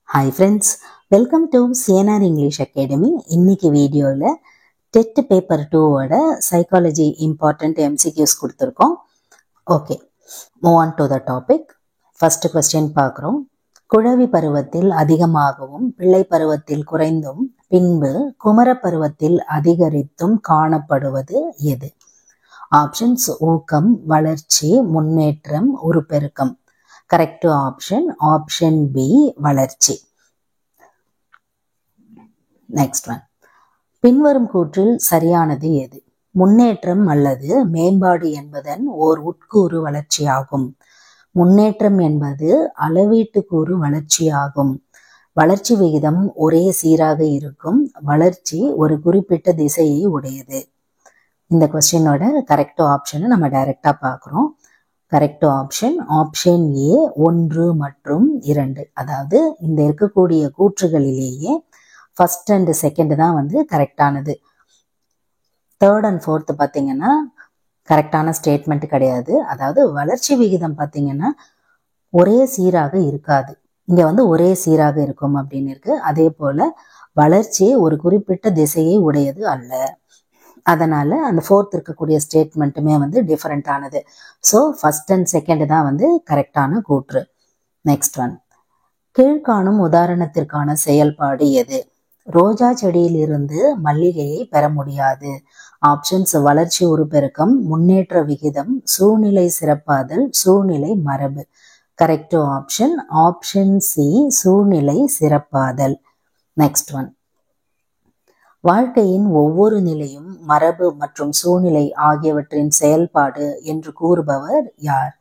Hi friends, welcome to CNR English Academy. இன்னைக்கு வீடியோவில் TET paper 2ஓட சைக்காலஜி இம்பார்ட்டன்ட் MCQs கொடுத்துருக்கோம். Okay, move on to the topic. First question பார்க்குறோம். குழவி பருவத்தில் அதிகமாகவும் பிள்ளை பருவத்தில் குறைந்தும் பின்பு குமர பருவத்தில் அதிகரித்தும் காணப்படுவது எது? ஆப்ஷன்ஸ்: ஊக்கம், வளர்ச்சி, முன்னேற்றம், உருப்பெருக்கம். கரெக்ட் ஆப்ஷன் பி, வளர்ச்சி. Next one. பின்வரும் கூற்றில் சரியானது எது? முன்னேற்றம் அல்லது மேம்பாடு என்பதன் ஓர் உட்கூறு வளர்ச்சியாகும். முன்னேற்றம் என்பது அளவீட்டு கூறு வளர்ச்சியாகும். வளர்ச்சி விகிதம் ஒரே சீராக இருக்கும். வளர்ச்சி ஒரு குறிப்பிட்ட திசையை உடையது. இந்த கொஸ்டினோட கரெக்ட் ஆப்ஷனை நம்ம டைரக்டா பார்க்குறோம். கரெக்ட் ஆப்ஷன் ஏ 1 மற்றும் 2. அதாவது இந்த இருக்கக்கூடிய கூற்றுகளிலேயே ஃபர்ஸ்ட் அண்ட் செகண்ட் தான் வந்து கரெக்டானது. தேர்ட் அண்ட் ஃபோர்த் பார்த்தீங்கன்னா கரெக்டான ஸ்டேட்மெண்ட் கிடையாது. அதாவது வளர்ச்சி விகிதம் பார்த்தீங்கன்னா ஒரே சீராக இருக்காது. இங்க வந்து ஒரே சீராக இருக்கும் அப்படின்னு இருக்கு. அதே போல வளர்ச்சி ஒரு குறிப்பிட்ட திசையை உடையது அல்ல. அதனால அந்த ஃபோர்த் இருக்கக்கூடிய ஸ்டேட்மெண்ட்டுமே வந்து டிஃபரெண்ட் ஆனது. ஸோ ஃபர்ஸ்ட் அண்ட் செகண்ட் தான் வந்து கரெக்டான கூற்று. Next one. கீழ்காணும் உதாரணத்திற்கான செயல்பாடு எது? ரோஜா செடியில் இருந்து மல்லிகையை பெற முடியாது. ஆப்ஷன்ஸ்: வளர்ச்சி, உருப்பெருக்கம், முன்னேற்ற விகிதம், சூழ்நிலை சிறப்பாதல், சூழ்நிலை மரபு. கரெக்ட் ஆப்ஷன் சி, சூழ்நிலை சிறப்பாதல். Next one. வாழ்க்கையின் ஒவ்வொரு நிலையும் மரபு மற்றும் சூழ்நிலை ஆகியவற்றின் செயல்பாடு என்று கூறுபவர் யார்?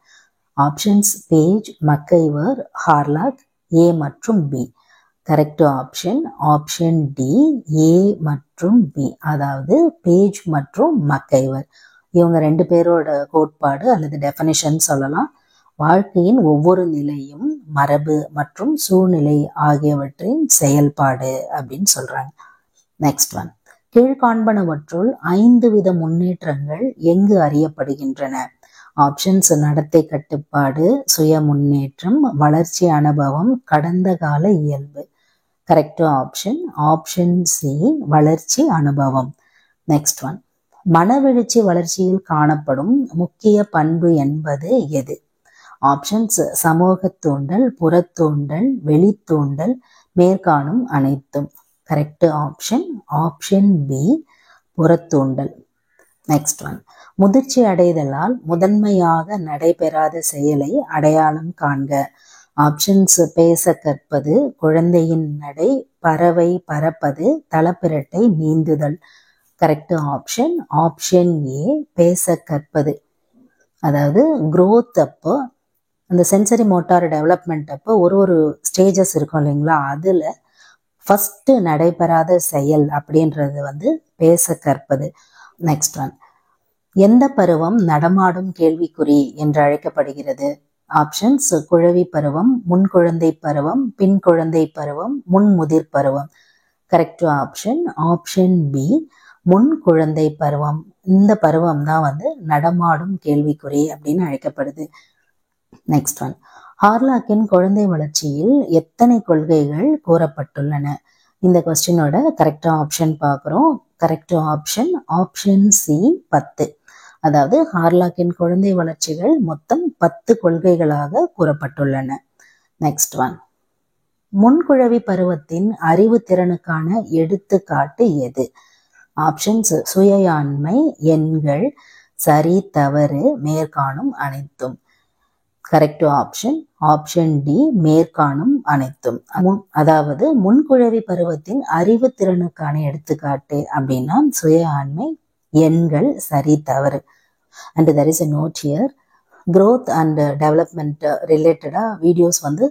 Options: page, மக்கைவர், ஹார்லாக். ஏ மற்றும் பி. கரெக்ட் ஆப்ஷன் டி, ஏ மற்றும் பி. அதாவது பேஜ் மற்றும் மக்கைவர் இவங்க 2 பேரோட கோட்பாடு அல்லது டெஃபினிஷன் சொல்லலாம். வாழ்க்கையின் ஒவ்வொரு நிலையும் மரபு மற்றும் சூழ்நிலை ஆகியவற்றின் செயல்பாடு அப்படின்னு சொல்றாங்க. Next one. கீழ்காண்பனவற்றுள் 5 வித முன்னேற்றங்கள் எங்கு அறியப்படுகின்றன? ஆப்ஷன்ஸ்: நடத்தை கட்டுப்பாடு, சுய முன்னேற்றம், வளர்ச்சி அனுபவம், கடந்த கால இயல்பு. கரெக்ட் ஆப்ஷன் சி, வளர்ச்சி அனுபவம். Next one. மனவெழுச்சி வளர்ச்சியில் காணப்படும் முக்கிய பண்பு என்பது எது? ஆப்ஷன்ஸ்: சமூக தூண்டல், புறத்தூண்டல், வெளித்தூண்டல், மேற்காணும் அனைத்தும். கரெக்ட் ஆப்ஷன் பி, புறத்தூண்டல். Next one. முதிர்ச்சி அடைதலால் முதன்மையாக நடைபெறாத செயலை அடையாளம் காண்க. ஆப்ஷன்ஸ்: பேச கற்பது, குழந்தையின் நடை, பறவை பறப்பது, தலப்பிரட்டை நீந்துதல். கரெக்ட் ஆப்ஷன் ஏ, பேச கற்பது. அதாவது growth அப்போ அந்த சென்சரி மோட்டார் டெவலப்மெண்ட் அப்போ ஒரு ஸ்டேஜஸ் இருக்கும் இல்லைங்களா, அதுல ஃபர்ஸ்ட் நடைபெறாத செயல் அப்படின்றது வந்து பேச கற்பது. Next one. எந்த பருவம் நடமாடும் கேள்விக்குறி என்று அழைக்கப்படுகிறது? ஆப்ஷன்ஸ்: குழவி பருவம், முன்குழந்தை பருவம், பின் குழந்தை பருவம், முன்முதிர் பருவம். கரெக்ட் ஆப்ஷன் பி, முன் குழந்தை பருவம். இந்த பருவம் தான் வந்து நடமாடும் கேள்விக்குறி அப்படின்னு அழைக்கப்படுது. Next one. ஹார்லாக்கின் குழந்தை வளர்ச்சியில் எத்தனை கொள்கைகள் கூறப்பட்டுள்ளன? இந்த கொஸ்டினோட கரெக்ட் ஆப்ஷன் பார்க்குறோம். Correct option C, 10. அதாவது ஹார்லாக்கின் குழந்தை வளர்ச்சிகள் மொத்தம் 10 கொள்கைகளாக கூறப்பட்டுள்ளன. Next one. முன்குழவி பருவத்தின் அறிவு திறனுக்கான எடுத்துக்காட்டு எது? ஆப்ஷன்ஸ்: சுயாண்மை, எண்கள், சரி தவறு, மேற்காணும் அனைத்தும். கரெக்ட் ஆப்ஷன் டி, மேற்காணும் அனைத்தும். அதாவது முன்குழவி பருவத்தின் அறிவு திறனுக்கான எடுத்துக்காட்டு அப்படின்னா சுயாண்மை, எண்கள், சரி தவறு. And there is a note here. growth and development ரிலேட்டடா வீடியோஸ் வந்து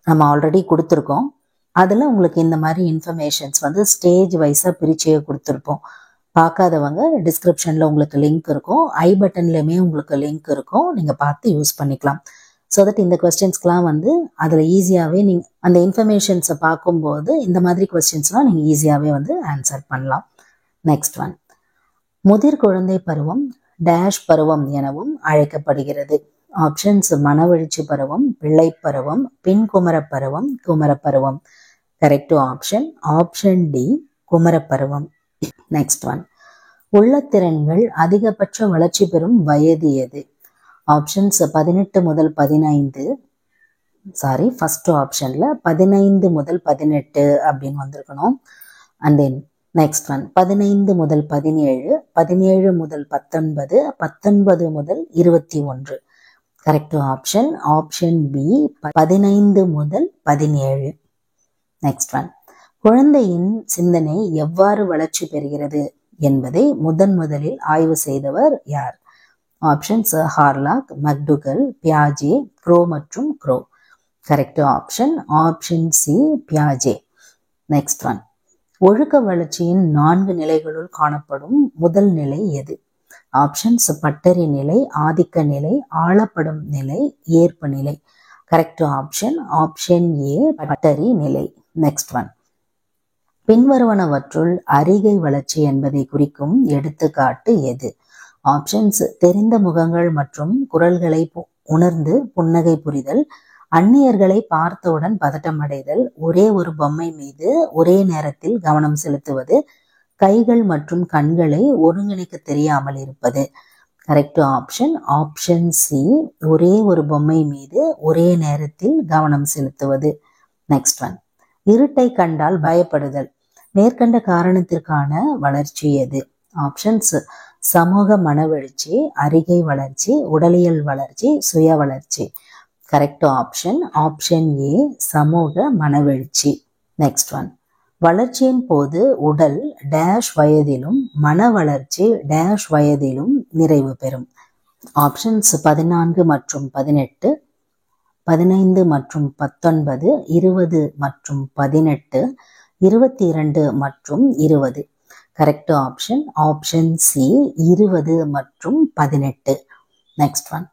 நம்ம ஆல்ரெடி கொடுத்துருக்கோம். அதில் உங்களுக்கு இந்த மாதிரி இன்ஃபர்மேஷன்ஸ் வந்து ஸ்டேஜ் வைஸாக பிரிச்சே கொடுத்துருப்போம். பார்க்காதவங்க டிஸ்கிரிப்ஷனில் உங்களுக்கு லிங்க் இருக்கும், ஐ பட்டன்லையுமே உங்களுக்கு லிங்க் இருக்கும், நீங்கள் பார்த்து யூஸ் பண்ணிக்கலாம். ஸோ தட் இந்த கொஸ்டின்ஸ்க்கெலாம் வந்து அதில் ஈஸியாகவே நீங்கள் அந்த இன்ஃபர்மேஷன்ஸை பார்க்கும்போது இந்த மாதிரி கொஸ்டின்ஸ்லாம் நீங்கள் ஈஸியாகவே வந்து ஆன்சர் பண்ணலாம். Next one. முதிர் குழந்தை பருவம் டேஷ் பருவம் எனவும் அழைக்கப்படுகிறது. ஆப்ஷன்ஸ்: மனவெழுச்சி பருவம், பிள்ளை பருவம், பின் குமர பருவம், குமர பருவம். கரெக்ட் ஆப்ஷன் ஆப்ஷன் டி குமரப்பருவம். நெக்ஸ்ட் ஒன், உள்ளத்திறன்கள் அதிகபட்ச வளர்ச்சி பெறும் வயது எது? ஆப்ஷன்ஸ் 18 முதல் 15, ஃபர்ஸ்ட் ஆப்ஷன்ல 15 முதல் 18 அப்படின்னு வந்திருக்கணும். அண்ட் தென் நெக்ஸ்ட் ஒன் 15 முதல் 17, 17 முதல் 19, 19 முதல் 21. கரெக்ட் ஆப்ஷன் ஆப்ஷன் பி 15 முதல் 17. நெக்ஸ்ட் ஒன், குழந்தையின் சிந்தனை எவ்வாறு வளர்ச்சி பெறுகிறது என்பதை முதலில் ஆய்வு செய்தவர் யார்? ஆப்ஷன்ஸ் ஹார்லாக், மெக்டூகல், பியாஜே, க்ரோ மற்றும் Crow. Correct option option C பியாஜே. நெக்ஸ்ட் ஒன், ஒழுக்க வளர்ச்சியின் 4 நிலைகளுள் காணப்படும் முதல் நிலை எது? ஆப்ஷன்ஸ் பட்டறி நிலை, ஆதிக்க நிலை, ஆளப்படும் நிலை, ஏற்பு நிலை. கரெக்ட் ஆப்ஷன் ஆப்ஷன் ஏ பட்டறி நிலை. நெக்ஸ்ட் ஒன், பின்வருவனவற்றுள் அறிகை வளர்ச்சி என்பதை குறிக்கும் எடுத்துக்காட்டு எது? ஆப்ஷன்ஸ் தெரிந்த முகங்கள் மற்றும் குரல்களை உணர்ந்து புன்னகை புரிதல், அந்நியர்களை பார்த்தவுடன் பதட்டம் அடைதல், ஒரே ஒரு பொம்மை மீது ஒரே நேரத்தில் கவனம் செலுத்துவது, கைகள் மற்றும் கண்களை ஒருங்கிணைக்க தெரியாமல் இருப்பது. கரெக்ட் ஆப்ஷன் ஆப்ஷன் சி ஒரே ஒரு பொம்மை மீது ஒரே நேரத்தில் கவனம் செலுத்துவது. நெக்ஸ்ட் ஒன், இருட்டை கண்டால் பயப்படுதல் மேற்கண்ட காரணத்திற்கான வளர்ச்சி எது? ஆப்ஷன்ஸ் சமூக மனவளர்ச்சி, அறிகை வளர்ச்சி, உடலியல் வளர்ச்சி, சுய வளர்ச்சி. கரெக்ட் ஆப்ஷன் ஆப்ஷன் ஏ சமூக மனவெழுச்சி. நெக்ஸ்ட் ஒன், வளர்ச்சியின் போது உடல் டேஷ் வயதிலும் மன வளர்ச்சி டேஷ் வயதிலும் நிறைவு பெறும். ஆப்ஷன்ஸ் 14 மற்றும் 18, 15 மற்றும் 19, 20 மற்றும் 18, 22 மற்றும் 20. கரெக்ட் ஆப்ஷன் ஆப்ஷன் சி 20 மற்றும் 18. நெக்ஸ்ட் ஒன்,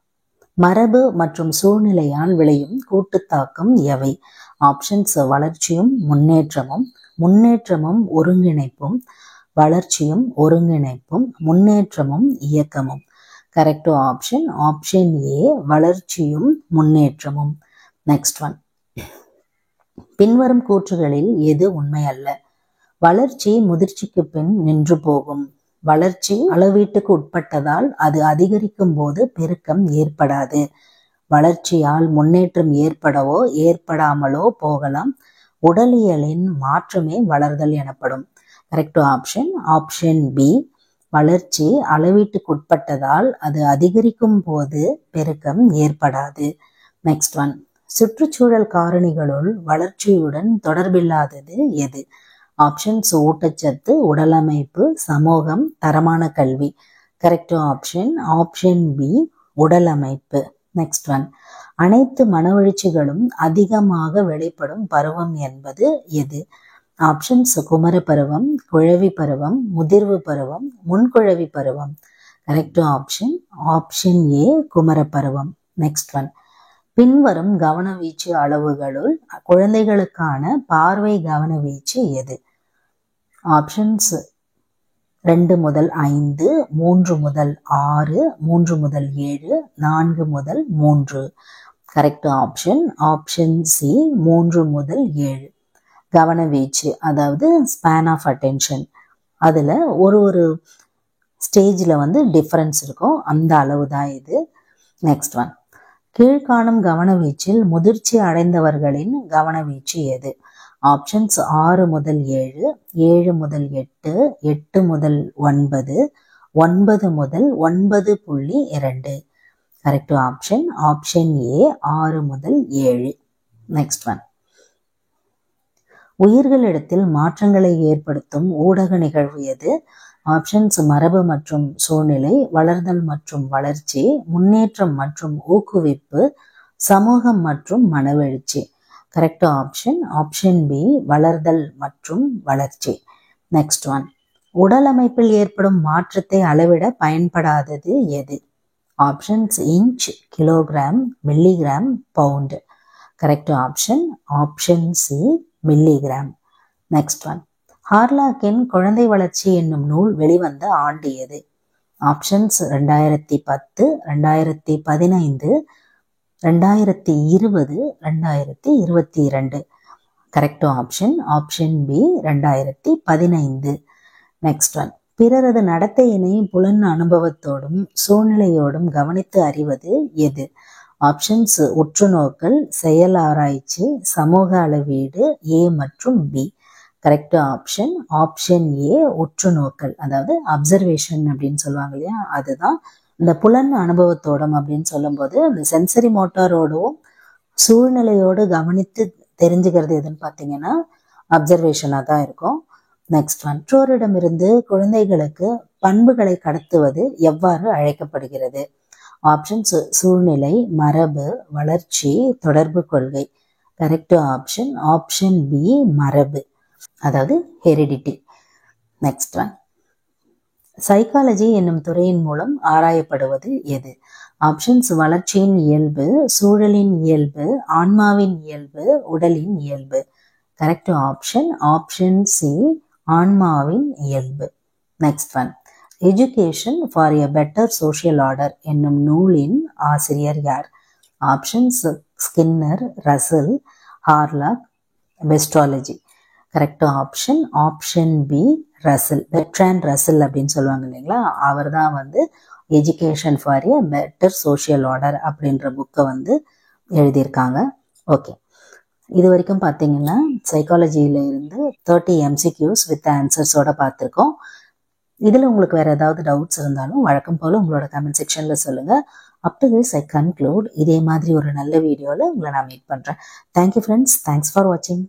மரபு மற்றும் சூழ்நிலையால் விளையும் கூட்டுத்தாக்கம் எவை? ஆப்ஷன்ஸ் வளர்ச்சியும் முன்னேற்றமும், முன்னேற்றமும் ஒருங்கிணைப்பும், வளர்ச்சியும் ஒருங்கிணைப்பும், முன்னேற்றமும் இயக்கமும். கரெக்ட் ஆப்ஷன் ஆப்ஷன் ஏ வளர்ச்சியும் முன்னேற்றமும். நெக்ஸ்ட் ஒன், பின்வரும் கூற்றுகளில் எது உண்மை அல்ல? வளர்ச்சி முதிர்ச்சிக்கு பின் நின்று போகும். வளர்ச்சி அளவீட்டுக்கு உட்பட்டதால் அது அதிகரிக்கும் போது பெருக்கம் ஏற்படாது. வளர்ச்சியால் முன்னேற்றம் ஏற்படவோ ஏற்படாமலோ போகலாம். உடலியலின் மாற்றமே வளர்தல் எனப்படும். கரெக்ட் ஆப்ஷன் ஆப்ஷன் பி வளர்ச்சி அளவீட்டுக்கு உட்பட்டதால் அது அதிகரிக்கும் போது பெருக்கம் ஏற்படாது. நெக்ஸ்ட் ஒன், சுற்றுச்சூழல் காரணிகளுள் வளர்ச்சியுடன் தொடர்பில்லாதது எது? ஆப்ஷன்ஸ் ஊட்டச்சத்து, உடலமைப்பு, சமூகம், தரமான கல்வி. கரெக்ட் ஆப்ஷன் ஆப்ஷன் பி உடலமைப்பு. நெக்ஸ்ட் ஒன், அனைத்து மனவெழுச்சிகளும் அதிகமாக வெளிப்படும் பருவம் என்பது எது? ஆப்ஷன்ஸ் குமர பருவம், குழவி பருவம், முதிர்வு பருவம், முன்குழவி பருவம். கரெக்ட் ஆப்ஷன் ஆப்ஷன் ஏ குமர பருவம். நெக்ஸ்ட் ஒன், பின்வரும் கவனவீச்சு அளவுகளுள் குழந்தைகளுக்கான பார்வை கவனவீச்சு எது? ஆப்ஷன்ஸ் 2 முதல் 5, 3 முதல் 6, 3 முதல் 7, 4 முதல் 3. கரெக்ட் ஆப்ஷன் ஆப்ஷன் சி 3 முதல் 7. கவனவீச்சு அதாவது ஸ்பேன் ஆஃப் அட்டென்ஷன், அதில் ஒரு ஸ்டேஜில் டிஃப்ரென்ஸ் இருக்கும், அந்த அளவு தான் இது. நெக்ஸ்ட் ஒன், கீழ்காணும் கவனவீச்சில் முதிர்ச்சி அடைந்தவர்களின் கவனவீச்சு எது? ஆப்ஷன்ஸ் 6 முதல் 7, 7 முதல் 8, 8 முதல் 9, 9 முதல் 9.2. கரெக்ட் ஆப்ஷன் ஆப்ஷன் ஏ 6 முதல் 7. நெக்ஸ்ட் ஒன், உயிர்களிடத்தில் மாற்றங்களை ஏற்படுத்தும் ஊடக நிகழ்வு எது? ஆப்ஷன்ஸ் மரபு மற்றும் சூழ்நிலை, வளர்தல் மற்றும் வளர்ச்சி, முன்னேற்றம் மற்றும் ஊக்குவிப்பு, சமூகம் மற்றும் மனவெழுச்சி. கரெக்ட் ஆப்ஷன் ஆப்ஷன் பி வளர்தல் மற்றும் வளர்ச்சி. நெக்ஸ்ட் ஒன், உடலமைப்பில் ஏற்படும் மாற்றத்தை அளவிட பயன்படாதது எது? Options inch, kilogram, milligram, pound. Correct option option C milligram. Next one, ஹார்லாக்கின் குழந்தை வளர்ச்சி என்னும் நூல் வெளிவந்த ஆண்டு எது? Options 2010, 2015, 2020, 2022. Correct option option B 2015. Next one, பிறரது நடத்தையினை புலன் அனுபவத்தோடும் சூழ்நிலையோடும் கவனித்து அறிவது எது? ஆப்ஷன்ஸ் உற்றுநோக்கல், செயல் ஆராய்ச்சி, சமூக அளவீடு, ஏ மற்றும் B. Correct option option A உற்றுநோக்கல், அதாவது அப்சர்வேஷன் அப்படின்னு சொல்லுவாங்க இல்லையா, அதுதான். இந்த புலன் அனுபவத்தோடும் அப்படின்னு சொல்லும்போது அந்த சென்சரி மோட்டாரோடும் சூழ்நிலையோடு கவனித்து தெரிஞ்சுக்கிறது எதுன்னு பார்த்தீங்கன்னா அப்சர்வேஷனாக தான் இருக்கும். நெக்ஸ்ட் ஒன், பெற்றோரிடமிருந்து குழந்தைகளுக்கு பண்புகளை கடத்துவது எவ்வாறு அழைக்கப்படுகிறது? ஆப்ஷன்ஸ் சூழ்நிலை, மரபு, வளர்ச்சி, தொடர்பு கொள்கை. கரெக்ட் ஆப்ஷன் ஆப்ஷன் பி மரபு, அதாவது ஹெரிடிட்டி. நெக்ஸ்ட் ஒன், சைக்காலஜி என்னும் துறையின் மூலம் ஆராயப்படுவது எது? ஆப்ஷன்ஸ் வளர்ச்சியின் இயல்பு, சூழலின் இயல்பு, ஆன்மாவின் இயல்பு, உடலின் இயல்பு. கரெக்ட் ஆப்ஷன் ஆப்ஷன் சி ஆன்மாவின் இயல்பு. Next one, education for a better social order என்னும் நூலின் ஆசிரியர் யார்? Options Skinner, Russell, Hurlock, Pestalozzi. Correct option option B Russell, Bertrand Russell அப்படின்னு சொல்லுவாங்க இல்லைங்களா, அவர் தான் வந்து education for a better social order அப்படின்ற புக்கை வந்து எழுதியிருக்காங்க. ஓகே, இது வரைக்கும் பார்த்தீங்கன்னா சைக்காலஜியில இருந்து 30 MCQs வித் ஆன்சர்ஸோட பார்த்துருக்கோம். இதில் உங்களுக்கு வேறு ஏதாவது டவுட்ஸ் இருந்தாலும் வழக்கம் போல் உங்களோட கமெண்ட் செக்ஷனில் சொல்லுங்கள். Up to this I conclude. இதே மாதிரி ஒரு நல்ல வீடியோவில் உங்களை நான் மீட் பண்ணுறேன். தேங்க்யூ ஃப்ரெண்ட்ஸ், தேங்க்ஸ் ஃபார் வாட்சிங்.